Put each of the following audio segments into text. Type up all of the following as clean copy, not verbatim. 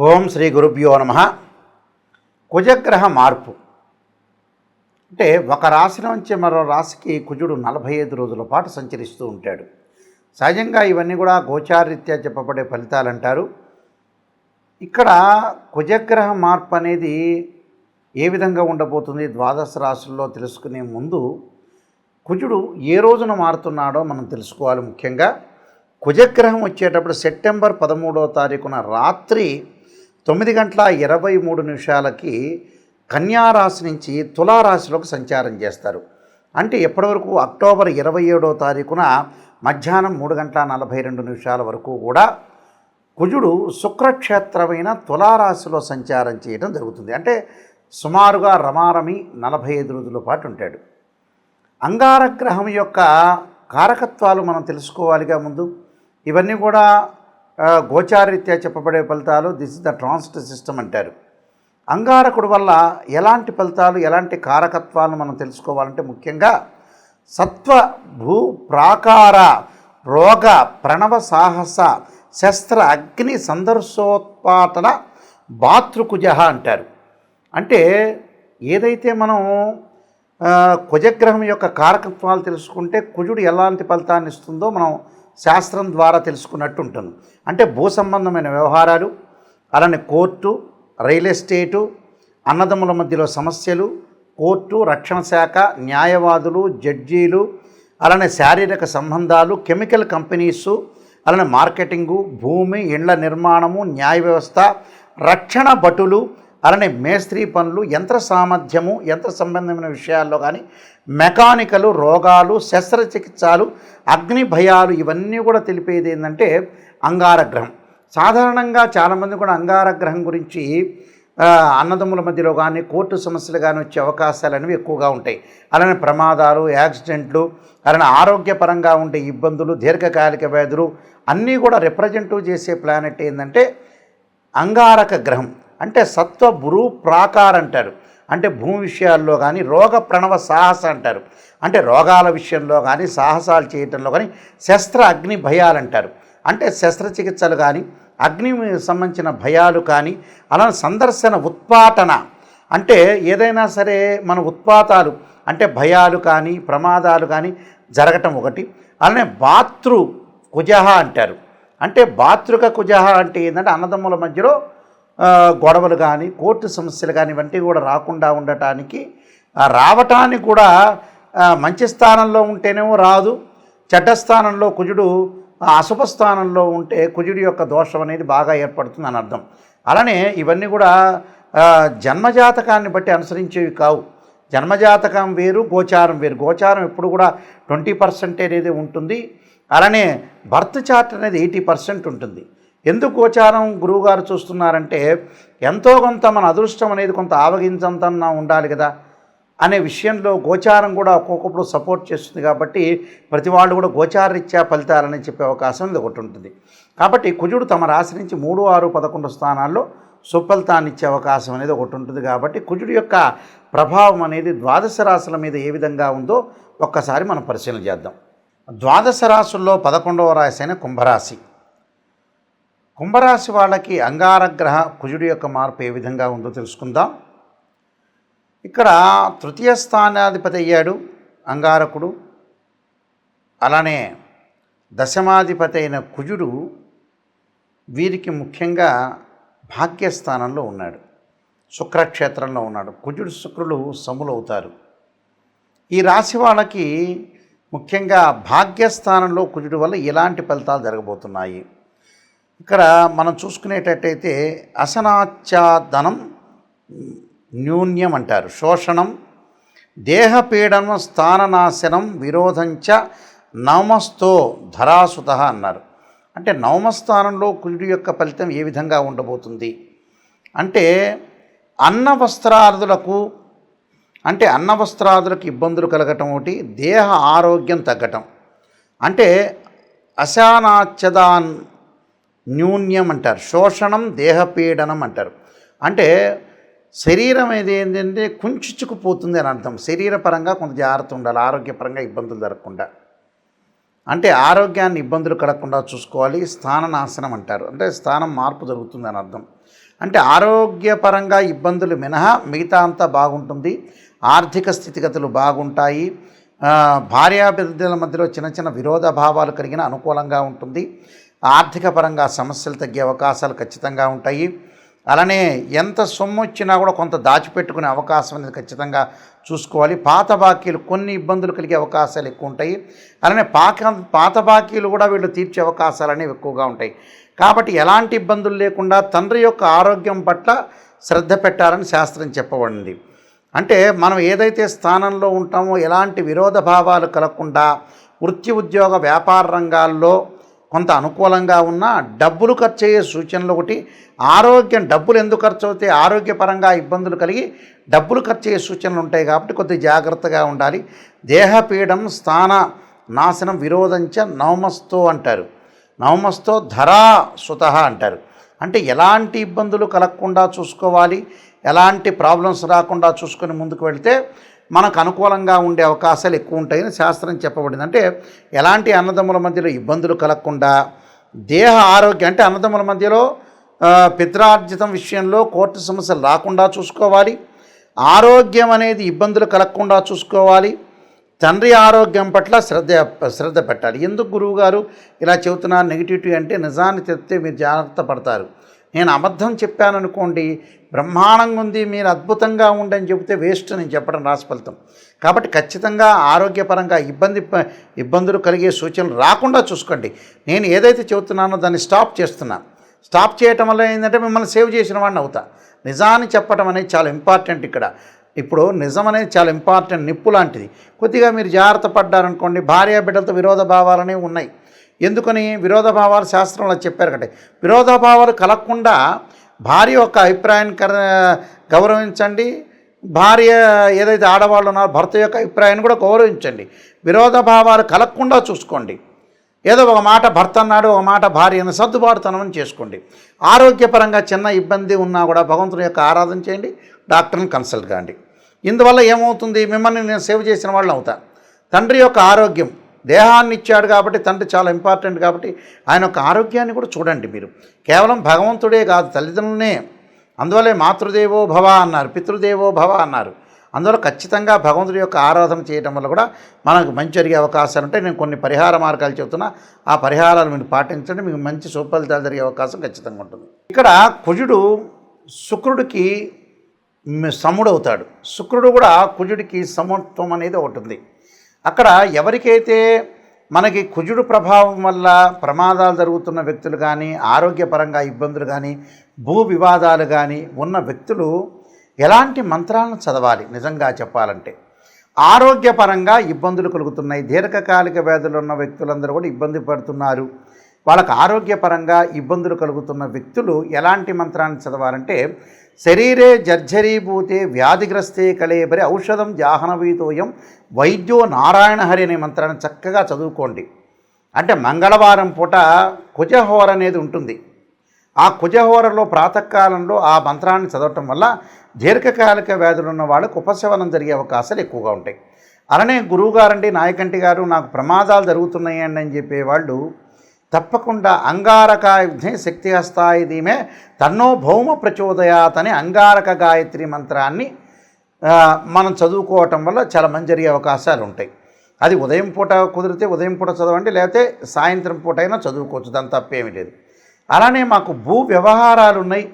ఓం శ్రీ గురుభ్యో నమ. కుజగ్రహ మార్పు అంటే ఒక రాశి నుంచి మరో రాశికి కుజుడు 45 రోజుల పాటు సంచరిస్తూ ఉంటాడు. సహజంగా ఇవన్నీ కూడా గోచారరీత్యా చెప్పబడే ఫలితాలు అంటారు. ఇక్కడ కుజగ్రహ మార్పు అనేది ఏ విధంగా ఉండబోతుంది ద్వాదశ రాశుల్లో తెలుసుకునే ముందు కుజుడు ఏ రోజున మారుతున్నాడో మనం తెలుసుకోవాలి. ముఖ్యంగా కుజగ్రహం వచ్చేటప్పుడు సెప్టెంబర్ 13వ తారీఖున రాత్రి 9:23 కన్యారాశి నుంచి తులారాశిలోకి సంచారం చేస్తారు. అంటే ఎప్పటివరకు అక్టోబర్ 27వ తారీఖున మధ్యాహ్నం 3:42 వరకు కూడా కుజుడు శుక్రక్షేత్రమైన తులారాశిలో సంచారం చేయడం జరుగుతుంది. అంటే సుమారుగా రమారమి 45 రోజుల పాటు ఉంటాడు. అంగారగ్రహం యొక్క కారకత్వాలు మనం తెలుసుకోవాలిగా ముందు. ఇవన్నీ కూడా గోచారరీత్యా చెప్పబడే ఫలితాలు. This is the transit system అంటారు. అంగారకుడు వల్ల ఎలాంటి ఫలితాలు, ఎలాంటి కారకత్వాలను మనం తెలుసుకోవాలంటే ముఖ్యంగా సత్వ భూ ప్రాకార రోగ ప్రణవ సాహస శస్త్ర అగ్ని సందర్శోత్పాటన భాతృకుజ అంటారు. అంటే ఏదైతే మనం కుజగ్రహం యొక్క కారకత్వాలు తెలుసుకుంటే కుజుడు ఎలాంటి ఫలితాన్ని ఇస్తుందో మనం శాస్త్రం ద్వారా తెలుసుకున్నట్టు ఉంటుంది. అంటే భూ సంబంధమైన వ్యవహారాలు, అలానే కోర్టు, రియల్ ఎస్టేటు, అన్నదమ్ముల మధ్యలో సమస్యలు, కోర్టు, రక్షణ శాఖ, న్యాయవాదులు, జడ్జీలు, అలానే శారీరక సంబంధాలు, కెమికల్ కంపెనీసు, అలానే మార్కెటింగు, భూమి, ఇండ్ల నిర్మాణము, న్యాయ వ్యవస్థ, రక్షణ భటులు, అలానే మేస్త్రీ పనులు, యంత్ర సామర్థ్యము, యంత్ర సంబంధమైన విషయాల్లో కానీ మెకానికలు, రోగాలు, శస్త్రచికిత్సలు, అగ్ని భయాలు, ఇవన్నీ కూడా తెలిపేది ఏంటంటే అంగారగ్రహం. సాధారణంగా చాలామంది కూడా అంగారగ్రహం గురించి అన్నదమ్ముల మధ్యలో కానీ కోర్టు సమస్యలు కానీ వచ్చే అవకాశాలు అనేవి ఎక్కువగా ఉంటాయి. అలానే ప్రమాదాలు, యాక్సిడెంట్లు, అలానే ఆరోగ్యపరంగా ఉండే ఇబ్బందులు, దీర్ఘకాలిక వ్యాధులు అన్నీ కూడా రిప్రజెంటివ్ చేసే ప్లానెట్ ఏంటంటే అంగారక గ్రహం. అంటే సత్వ భూ ప్రాకార అంటారు. అంటే భూమి విషయాల్లో కానీ రోగ ప్రణవ సాహస అంటారు. అంటే రోగాల విషయంలో కానీ సాహసాలు చేయటంలో కానీ శస్త్ర అగ్ని భయాలు అంటారు. అంటే శస్త్రచికిత్సలు కానీ అగ్ని సంబంధించిన భయాలు కానీ అలా సందర్శన ఉత్పాటన అంటే ఏదైనా సరే మన ఉత్పాతాలు అంటే భయాలు కానీ ప్రమాదాలు కానీ జరగటం ఒకటి. అలానే భాతృ కుజహ అంటారు. అంటే భాతృక కుజహ అంటే ఏంటంటే అన్నదమ్ముల మధ్యలో గొడవలు కానీ కోర్టు సమస్యలు కానీ ఇవన్నీ కూడా రాకుండా ఉండటానికి రావటానికి కూడా మంచి స్థానంలో ఉంటేనేమో రాదు, చెడ్డ స్థానంలో కుజుడు అశుభ స్థానంలో ఉంటే కుజుడి యొక్క దోషం అనేది బాగా ఏర్పడుతుంది అని అర్థం. అలానే ఇవన్నీ కూడా జన్మజాతకాన్ని బట్టి అనుసరించేవి కావు. జన్మజాతకం వేరు, గోచారం వేరు. గోచారం ఎప్పుడు కూడా 20% అనేది ఉంటుంది. అలానే బర్త్ చార్ట్ అనేది 80% ఉంటుంది. ఎందుకు గోచారం గురువుగారు చూస్తున్నారంటే ఎంతో కొంత మన అదృష్టం అనేది కొంత ఆవగించంతన్నా ఉండాలి కదా అనే విషయంలో గోచారం కూడా ఒక్కొక్కప్పుడు సపోర్ట్ చేస్తుంది. కాబట్టి ప్రతి వాళ్ళు కూడా గోచారరీత్యా ఫలితాలని చెప్పే అవకాశం ఇది ఒకటి ఉంటుంది. కాబట్టి కుజుడు తమ రాశి నుంచి 3, 6, 11 స్థానాల్లో సుఫలితాన్ని ఇచ్చే అవకాశం అనేది ఒకటి ఉంటుంది. కాబట్టి కుజుడు యొక్క ప్రభావం అనేది ద్వాదశ రాశుల మీద ఏ విధంగా ఉందో ఒక్కసారి మనం పరిశీలన చేద్దాం. ద్వాదశ రాశుల్లో 11వ రాశి అయిన కుంభరాశి. కుంభరాశి వాళ్ళకి అంగారగ్రహ కుజుడు యొక్క మార్పు ఏ విధంగా ఉందో తెలుసుకుందాం. ఇక్కడ తృతీయ స్థానాధిపతి అయ్యాడు అంగారకుడు. అలానే దశమాధిపతి అయిన కుజుడు వీరికి ముఖ్యంగా భాగ్యస్థానంలో ఉన్నాడు, శుక్రక్షేత్రంలో ఉన్నాడు. కుజుడు శుక్రులు సములవుతారు. ఈ రాశి వాళ్ళకి ముఖ్యంగా భాగ్యస్థానంలో కుజుడు వల్ల ఎలాంటి ఫలితాలు జరగబోతున్నాయి ఇక్కడ మనం చూసుకునేటట్టయితే అసనాచ్ఛాదనం న్యూన్యం అంటారు, శోషణం, దేహపీడనం, స్థాననాశనం, విరోధంచ నవమస్థో ధరాసుత అన్నారు. అంటే నవమస్థానంలో కుజుడి యొక్క ఫలితం ఏ విధంగా ఉండబోతుంది అంటే అన్నవస్త్రాదులకు ఇబ్బందులు కలగటం ఒకటి, దేహ ఆరోగ్యం తగ్గటం. అంటే అశానాచ్ఛదాన్ న్యూన్యం అంటారు, శోషణం, దేహపీడనం అంటారు. అంటే శరీరం ఏంటంటే కుంచుకుపోతుంది అని అర్థం. శరీరపరంగా కొంత జాగ్రత్త ఉండాలి, ఆరోగ్యపరంగా ఇబ్బందులు జరగకుండా. అంటే ఆరోగ్యాన్ని ఇబ్బందులు కలగకుండా చూసుకోవాలి. స్థాన నాశనం అంటారు, అంటే స్థానం మార్పు జరుగుతుంది అని అర్థం. అంటే ఆరోగ్యపరంగా ఇబ్బందులు మినహా మిగతా అంతా బాగుంటుంది. ఆర్థిక స్థితిగతులు బాగుంటాయి. భార్యాభర్తల మధ్యలో చిన్న చిన్న విరోధ భావాలు కలిగిన అనుకూలంగా ఉంటుంది. ఆర్థిక పరంగా సమస్యలు తగ్గే అవకాశాలు ఖచ్చితంగా ఉంటాయి. అలానే ఎంత సొమ్ము వచ్చినా కూడా కొంత దాచిపెట్టుకునే అవకాశం అనేది ఖచ్చితంగా చూసుకోవాలి. పాత బాకీలు కొన్ని ఇబ్బందులు కలిగే అవకాశాలు ఎక్కువ ఉంటాయి. అలానే పాత బాకీలు కూడా వీళ్ళు తీర్చే అవకాశాలు అనేవి ఎక్కువగా ఉంటాయి. కాబట్టి ఎలాంటి ఇబ్బందులు లేకుండా తండ్రి యొక్క ఆరోగ్యం పట్ల శ్రద్ధ పెట్టాలని శాస్త్రం చెప్పబడింది. అంటే మనం ఏదైతే స్థానంలో ఉంటామో ఎలాంటి విరోధ భావాలు కలగకుండా వృత్తి ఉద్యోగ వ్యాపార రంగాల్లో కొంత అనుకూలంగా ఉన్న డబ్బులు ఖర్చు అయ్యే సూచనలు ఒకటి. ఆరోగ్యం డబ్బులు ఎందుకు ఖర్చు అవుతాయి, ఆరోగ్యపరంగా ఇబ్బందులు కలిగి డబ్బులు ఖర్చు అయ్యే సూచనలు ఉంటాయి కాబట్టి కొద్దిగా జాగ్రత్తగా ఉండాలి. దేహపీడం స్థాన నాశనం విరోధంచ నవమస్తో అంటారు. నవమస్తో ధరా సుత అంటారు. అంటే ఎలాంటి ఇబ్బందులు కలగకుండా చూసుకోవాలి, ఎలాంటి ప్రాబ్లమ్స్ రాకుండా చూసుకొని ముందుకు వెళితే మనకు అనుకూలంగా ఉండే అవకాశాలు ఎక్కువ ఉంటాయని శాస్త్రం చెప్పబడింది. అంటే ఎలాంటి అన్నదమ్ముల మధ్యలో ఇబ్బందులు కలగకుండా దేహ ఆరోగ్యం అంటే అన్నదమ్ముల మధ్యలో పిత్రార్జితం విషయంలో కోర్టు సమస్యలు రాకుండా చూసుకోవాలి. ఆరోగ్యం అనేది ఇబ్బందులు కలగకుండా చూసుకోవాలి. తండ్రి ఆరోగ్యం పట్ల శ్రద్ధ పెట్టాలి. ఎందుకు గురువుగారు ఇలా చెబుతున్నారు నెగిటివిటీ అంటే నిజాన్ని చెప్తే మీరు జాగ్రత్త పడతారు. నేను అబద్ధం చెప్పాను అనుకోండి, బ్రహ్మాండంగా ఉంది మీరు అద్భుతంగా ఉండని చెబితే వేస్ట్ నేను చెప్పడం రాసి ఫలితం. కాబట్టి ఖచ్చితంగా ఆరోగ్యపరంగా ఇబ్బందులు కలిగే సూచనలు రాకుండా చూసుకోండి. నేను ఏదైతే చెబుతున్నానో దాన్ని స్టాప్ చేస్తున్నాను. స్టాప్ చేయటం వల్ల ఏంటంటే మిమ్మల్ని సేవ్ చేసిన వాడిని అవుతా. నిజాన్ని చెప్పడం అనేది చాలా ఇంపార్టెంట్ ఇక్కడ. ఇప్పుడు నిజం అనేది చాలా ఇంపార్టెంట్, నిప్పు లాంటిది. కొద్దిగా మీరు జాగ్రత్త పడ్డారనుకోండి, భార్య బిడ్డలతో విరోధ భావాలు అనేవి ఉన్నాయి. ఎందుకని విరోధ భావాలు శాస్త్రంలో చెప్పారు కంటే విరోధ భావాలు కలగకుండా భార్య యొక్క అభిప్రాయాన్ని గౌరవించండి. భార్య ఏదైతే ఆడవాళ్ళు ఉన్నారో భర్త యొక్క అభిప్రాయాన్ని కూడా గౌరవించండి. విరోధ భావాలు కలగకుండా చూసుకోండి. ఏదో ఒక మాట భర్త అన్నాడు, ఒక మాట భార్యను సర్దుబాటుతనం చేసుకోండి. ఆరోగ్యపరంగా చిన్న ఇబ్బంది ఉన్నా కూడా భగవంతుని యొక్క ఆరాధన చేయండి, డాక్టర్ని కన్సల్ట్ కాండి. ఇందువల్ల ఏమవుతుంది, మిమ్మల్ని నేను సేవ్ చేసిన వాళ్ళు అవుతా. తండ్రి యొక్క ఆరోగ్యం, దేహాన్ని ఇచ్చాడు కాబట్టి తండ్రి చాలా ఇంపార్టెంట్ కాబట్టి ఆయన యొక్క ఆరోగ్యాన్ని కూడా చూడండి. మీరు కేవలం భగవంతుడే కాదు, తల్లిదండ్రులనే. అందువల్లే మాతృదేవో భవ అన్నారు, పితృదేవో భవ అన్నారు. అందువల్ల ఖచ్చితంగా భగవంతుడి యొక్క ఆరాధన చేయడం వల్ల కూడా మనకు మంచి జరిగే అవకాశాలు ఉంటాయి. నేను కొన్ని పరిహార మార్గాలు చెబుతున్నా, ఆ పరిహారాలు మీరు పాటించండి, మీకు మంచి సుఫలితాలు జరిగే అవకాశం ఖచ్చితంగా ఉంటుంది. ఇక్కడ కుజుడు శుక్రుడికి సముడవుతాడు. శుక్రుడు కూడా కుజుడికి సమత్వం అనేది ఒకటి ఉంది. అక్కడ ఎవరికైతే మనకి కుజుడు ప్రభావం వల్ల ప్రమాదాలు జరుగుతున్న వ్యక్తులు కానీ, ఆరోగ్యపరంగా ఇబ్బందులు కానీ, భూ వివాదాలు కానీ ఉన్న వ్యక్తులు ఎలాంటి మంత్రాలను చదవాలి నిజంగా చెప్పాలంటే, ఆరోగ్యపరంగా ఇబ్బందులు కలుగుతున్నాయి, దీర్ఘకాలిక వ్యాధులు ఉన్న వ్యక్తులందరూ కూడా ఇబ్బంది పడుతున్నారు, వాళ్ళకు ఆరోగ్యపరంగా ఇబ్బందులు కలుగుతున్న వ్యక్తులు ఎలాంటి మంత్రాన్ని చదవాలంటే, శరీరే జర్జరీభూతే వ్యాధిగ్రస్తే కళేబరి ఔషధం జాహ్నవీతోయం వైద్యో నారాయణ హరి అనే మంత్రాన్ని చక్కగా చదువుకోండి. అంటే మంగళవారం పూట కుజహోర అనేది ఉంటుంది. ఆ కుజహోరలో ప్రాతకాలంలో ఆ మంత్రాన్ని చదవటం వల్ల దీర్ఘకాలిక వ్యాధులు ఉన్న వాళ్ళకు ఉపశమనం జరిగే అవకాశాలు ఎక్కువగా ఉంటాయి. అలానే గురువుగారండి, నాయకంటి గారు నాకు ప్రమాదాలు జరుగుతున్నాయండి అని చెప్పేవాళ్ళు తప్పకుండా అంగారకాయుధే శక్తి హస్తాయుధీమే తన్నో భౌమ ప్రచోదయాత్ అనే అంగారక గాయత్రి మంత్రాన్ని మనం చదువుకోవటం వల్ల చాలా మంచి జరిగే అవకాశాలు ఉంటాయి. అది ఉదయం పూట కుదిరితే ఉదయం పూట చదవండి, లేకపోతే సాయంత్రం పూట అయినా చదువుకోవచ్చు, దాని తప్పేమీ లేదు. అలానే మాకు భూ వ్యవహారాలు ఉన్నాయి,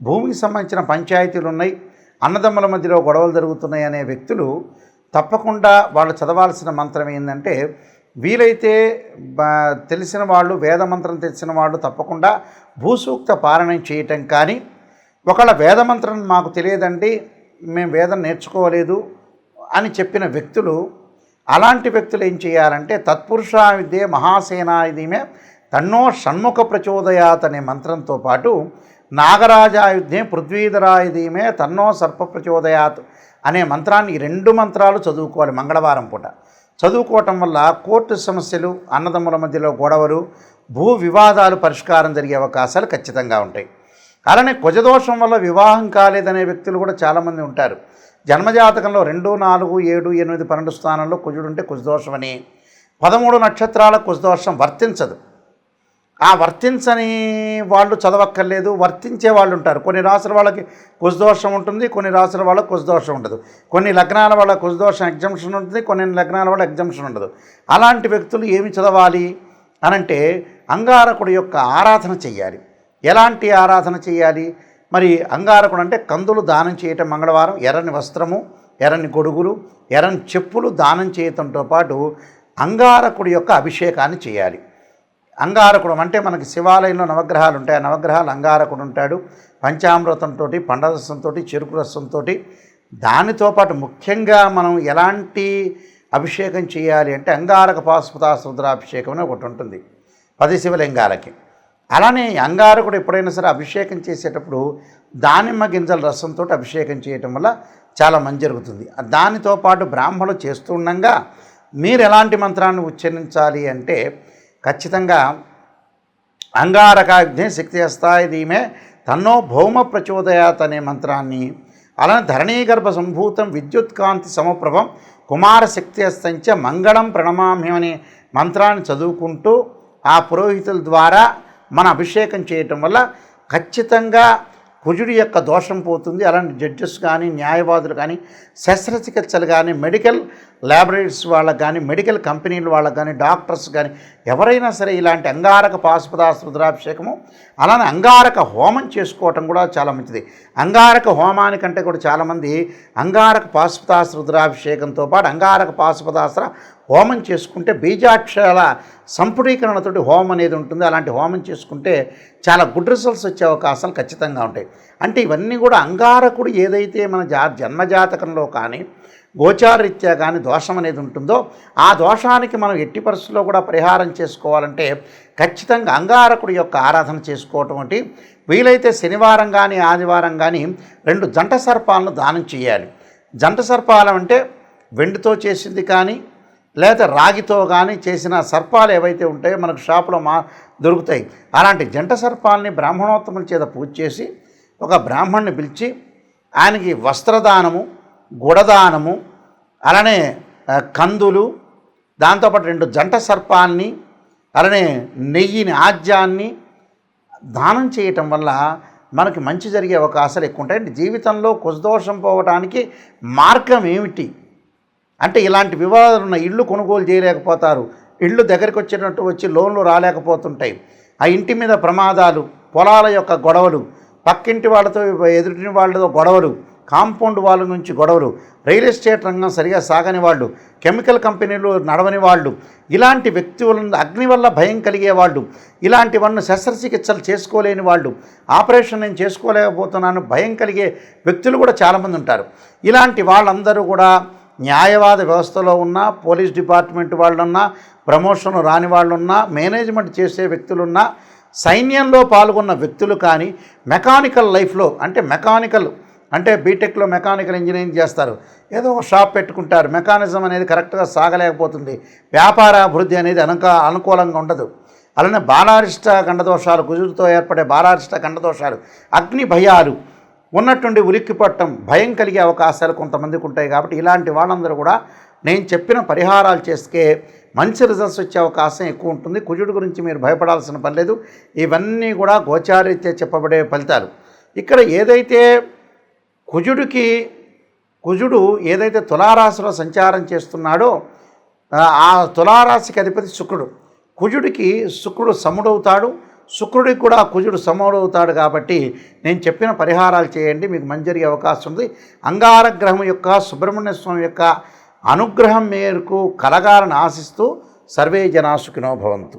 భూమికి సంబంధించిన పంచాయతీలు ఉన్నాయి, అన్నదమ్ముల మధ్యలో గొడవలు జరుగుతున్నాయి అనే వ్యక్తులు తప్పకుండా వాళ్ళు చదవాల్సిన మంత్రం ఏంటంటే, వీలైతే తెలిసిన వాళ్ళు, వేదమంత్రం తెలిసిన వాళ్ళు తప్పకుండా భూసూక్త పారాయణం చేయటం కానీ, ఒకవేళ వేదమంత్రం మాకు తెలియదండి, మేము వేదం నేర్చుకోలేదు అని చెప్పిన వ్యక్తులు, అలాంటి వ్యక్తులు ఏం చేయాలంటే తత్పురుషా విద్యే మహాసేనాయుధీమే తన్నో షణ్ముఖ ప్రచోదయాత్ అనే మంత్రంతో పాటు నాగరాజాయుధే పృథ్వీధరాయుధీమే తన్నో సర్ప ప్రచోదయాత్ అనే మంత్రాన్ని, ఈ రెండు మంత్రాలు చదువుకోవాలి మంగళవారం పూట. చదువుకోవటం వల్ల కోర్టు సమస్యలు, అన్నదమ్ముల మధ్యలో గొడవలు, భూ వివాదాలు పరిష్కారం జరిగే అవకాశాలు ఖచ్చితంగా ఉంటాయి. అలానే కుజదోషం వల్ల వివాహం కాలేదనే వ్యక్తులు కూడా చాలామంది ఉంటారు. జన్మజాతకంలో 2, 4, 7, 8, 12 స్థానంలో కుజుడు ఉంటే కుజదోషమని, 13 నక్షత్రాల కుజదోషం వర్తించదు. ఆ వర్తించని వాళ్ళు చదవక్కర్లేదు, వర్తించే వాళ్ళు ఉంటారు. కొన్ని రాసుల వాళ్ళకి కుజదోషం ఉంటుంది, కొన్ని రాసుల వాళ్ళకి కుజదోషం ఉండదు, కొన్ని లగ్నాల వాళ్ళ కుజదోషం ఎగ్జంప్షన్ ఉంటుంది, కొన్ని లగ్నాల వాళ్ళ ఎగ్జంప్షన్ ఉండదు. అలాంటి వ్యక్తులు ఏమి చదవాలి అనంటే అంగారకుడి యొక్క ఆరాధన చెయ్యాలి. ఎలాంటి ఆరాధన చేయాలి మరి? అంగారకుడు అంటే కందులు దానం చేయటం మంగళవారం, ఎర్రని వస్త్రము, ఎర్రని గొడుగులు, ఎర్రని చెప్పులు దానం చేయటంతో పాటు అంగారకుడి యొక్క అభిషేకాన్ని చేయాలి. అంగారకుడు అంటే మనకి శివాలయంలో నవగ్రహాలు ఉంటాయి, ఆ నవగ్రహాలు అంగారకుడు ఉంటాడు. పంచామృతంతో, పండరసంతో, చెరుకు రసంతో, దానితో పాటు ముఖ్యంగా మనం ఎలాంటి అభిషేకం చేయాలి అంటే అంగారక పాశుపతాస్త్ర రుద్రాభిషేకం అని ఒకటి ఉంటుంది 10 శివలింగాలకి. అలానే అంగారకుడు ఎప్పుడైనా సరే అభిషేకం చేసేటప్పుడు దానిమ్మ గింజల రసంతో అభిషేకం చేయటం వల్ల చాలా మంచి జరుగుతుంది. దానితో పాటు బ్రాహ్మణులు చేస్తుండగా మీరు ఎలాంటి మంత్రాన్ని ఉచ్చరించాలి అంటే ఖచ్చితంగా అంగారకాగ్ని శక్తి అస్తాయి ధీమే తన్నో భౌమ ప్రచోదయాత్ అనే మంత్రాన్ని, అలానే ధరణీగర్భ సంభూతం విద్యుత్కాంతి సమప్రభం కుమారశక్తి అస్తంచ మంగళం ప్రణమామ్యం అనే మంత్రాన్ని చదువుకుంటూ ఆ పురోహితుల ద్వారా మన అభిషేకం చేయటం వల్ల ఖచ్చితంగా కుజుడి యొక్క దోషం పోతుంది. అలాంటి జడ్జెస్ కానీ, న్యాయవాదులు కానీ, శస్త్రచికిత్సలు కానీ, మెడికల్ ల్యాబొరేటరీస్ వాళ్ళకు కానీ, మెడికల్ కంపెనీల వాళ్ళకు కానీ, డాక్టర్స్ కానీ ఎవరైనా సరే ఇలాంటి అంగారక పాశుపతాస్త్ర రుద్రాభిషేకము, అలానే అంగారక హోమం చేసుకోవటం కూడా చాలా మంచిది. అంగారక హోమానికంటే కూడా చాలామంది అంగారక పాశుపతాస్త్ర రుద్రాభిషేకంతో పాటు అంగారక పాశుపతాస్త్ర హోమం చేసుకుంటే బీజాక్షరాల సంపుటీకరణతోటి హోమం అనేది ఉంటుంది. అలాంటి హోమం చేసుకుంటే చాలా గుడ్ రిజల్ట్స్ వచ్చే అవకాశాలు ఖచ్చితంగా ఉంటాయి. అంటే ఇవన్నీ కూడా అంగారకుడు ఏదైతే మన జన్మజాతకంలో కానీ గోచారరీత్యా కానీ దోషం అనేది ఉంటుందో ఆ దోషానికి మనం ఎట్టి పరిస్థితుల్లో కూడా పరిహారం చేసుకోవాలంటే ఖచ్చితంగా అంగారకుడి యొక్క ఆరాధన చేసుకోవటం అంటే వీలైతే శనివారం కానీ ఆదివారం కానీ 2 జంట సర్పాలను దానం చేయాలి. జంట సర్పాలం అంటే వెండితో చేసింది కానీ లేదా రాగితో కానీ చేసిన సర్పాలు ఏవైతే ఉంటాయో మనకు షాపులో దొరుకుతాయి. అలాంటి జంట సర్పాలని బ్రాహ్మణోత్తముల చేత పూజ చేసి ఒక బ్రాహ్మణ్ణి పిలిచి ఆయనకి వస్త్రదానము, గుడదానము, అలానే కందులు, దాంతోపాటు 2 జంట సర్పాల్ని, అలానే నెయ్యిని, ఆజ్యాన్ని దానం చేయటం వల్ల మనకి మంచి జరిగే అవకాశాలు ఎక్కువ ఉంటాయి. జీవితంలో కుజదోషం పోవడానికి మార్గం ఏమిటి అంటే ఇలాంటి వివాదాలు ఉన్న ఇళ్ళు కొనుగోలు చేయలేకపోతారు, ఇళ్ళు దగ్గరికి వచ్చేటట్టు వచ్చి లోన్లు రాలేకపోతుంటాయి, ఆ ఇంటి మీద ప్రమాదాలు, పొలాల యొక్క గొడవలు, పక్కింటి వాళ్ళతో ఎదుటి వాళ్ళతో గొడవలు, కాంపౌండ్ వాళ్ళ నుంచి గొడవలు, రియల్ ఎస్టేట్ రంగం సరిగా సాగని వాళ్ళు, కెమికల్ కంపెనీలు నడవని వాళ్ళు, ఇలాంటి వ్యక్తులను అగ్ని వల్ల భయం కలిగే వాళ్ళు, ఇలాంటివన్నీ శస్త్రచికిత్సలు చేసుకోలేని వాళ్ళు, ఆపరేషన్ నేను చేసుకోలేకపోతున్నాను భయం కలిగే వ్యక్తులు కూడా చాలామంది ఉంటారు. ఇలాంటి వాళ్ళందరూ కూడా న్యాయవాద వ్యవస్థలో ఉన్న, పోలీస్ డిపార్ట్మెంట్ వాళ్ళున్నా, ప్రమోషన్ రాని వాళ్ళున్నా, మేనేజ్మెంట్ చేసే వ్యక్తులున్నా, సైన్యంలో పాల్గొన్న వ్యక్తులు కానీ, మెకానికల్ లైఫ్లో అంటే బీటెక్లో మెకానికల్ ఇంజనీరింగ్ చేస్తారు, ఏదో ఒక షాప్ పెట్టుకుంటారు, మెకానిజం అనేది కరెక్ట్గా సాగలేకపోతుంది, వ్యాపార అభివృద్ధి అనేది అనుకూలంగా ఉండదు. అలానే బాలారిష్ట గండదోషాలు, కుజుడితో ఏర్పడే బాలారిష్ట గండదోషాలు, అగ్ని భయాలు ఉన్నట్టుండి ఉలిక్కి పట్టడం, భయం కలిగే అవకాశాలు కొంతమందికి ఉంటాయి. కాబట్టి ఇలాంటి వాళ్ళందరూ కూడా నేను చెప్పిన పరిహారాలు చేస్తే మంచి రిజల్ట్స్ వచ్చే అవకాశం ఎక్కువ ఉంటుంది. కుజుడు గురించి మీరు భయపడాల్సిన పని లేదు. ఇవన్నీ కూడా గోచారీత్యా చెప్పబడే ఫలితాలు. ఇక్కడ ఏదైతే కుజుడు ఏదైతే తులారాశిలో సంచారం చేస్తున్నాడో ఆ తులారాశికి అధిపతి శుక్రుడు. కుజుడికి శుక్రుడు సముడవుతాడు, శుక్రుడికి కూడా కుజుడు సమవుడవుతాడు. కాబట్టి నేను చెప్పిన పరిహారాలు చేయండి, మీకు మంచి జరిగే అవకాశం ఉంది. అంగారగ్రహం యొక్క సుబ్రహ్మణ్య స్వామి యొక్క అనుగ్రహం మేరకు కలగాలని ఆశిస్తూ సర్వే జనా సుఖినో భవంతు.